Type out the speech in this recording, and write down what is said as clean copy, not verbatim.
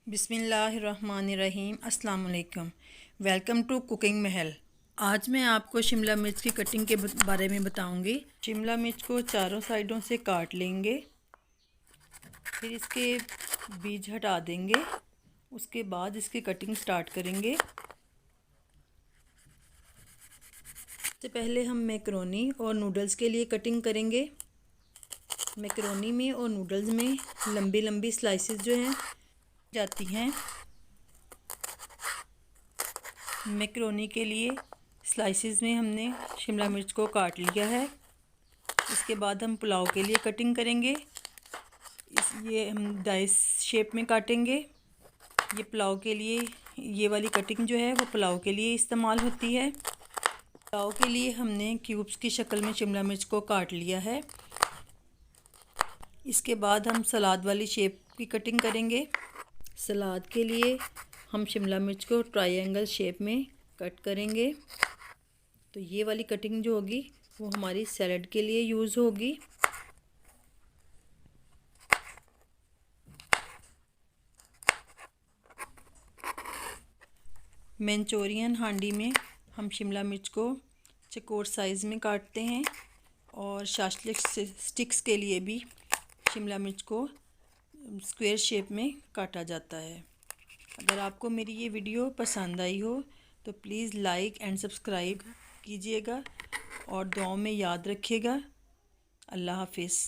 बिस्मिल्लाहिर्रहमानिर्रहीम। अस्सलाम वालेकुम। वेलकम टू कुकिंग महल। आज मैं आपको शिमला मिर्च की कटिंग के बारे में बताऊंगी। शिमला मिर्च को चारों साइडों से काट लेंगे, फिर इसके बीज हटा देंगे। उसके बाद इसकी कटिंग स्टार्ट करेंगे। सबसे पहले हम मैकरोनी और नूडल्स के लिए कटिंग करेंगे। मैकरोनी में और नूडल्स में लंबी लंबी स्लाइसेस जो हैं जाती हैं। मैकरोनी के लिए स्लाइसेस में हमने शिमला मिर्च को काट लिया है। इसके बाद हम पुलाव के लिए कटिंग करेंगे। ये हम डाइस शेप में काटेंगे। ये पुलाव के लिए, ये वाली कटिंग जो है वो पुलाव के लिए इस्तेमाल होती है। पुलाव के लिए हमने क्यूब्स की शक्ल में शिमला मिर्च को काट लिया है। इसके बाद हम सलाद वाली शेप की कटिंग करेंगे। सलाद के लिए हम शिमला मिर्च को ट्रायंगल शेप में कट करेंगे। तो ये वाली कटिंग जो होगी वो हमारी सैलड के लिए यूज़ होगी। मंचूरियन हांडी में हम शिमला मिर्च को चकोर साइज़ में काटते हैं और शाशलिक स्टिक्स के लिए भी शिमला मिर्च को स्क्वायर शेप में काटा जाता है। अगर आपको मेरी ये वीडियो पसंद आई हो तो प्लीज़ लाइक एंड सब्सक्राइब कीजिएगा और दुआओं में याद रखिएगा। अल्लाह हाफिज़।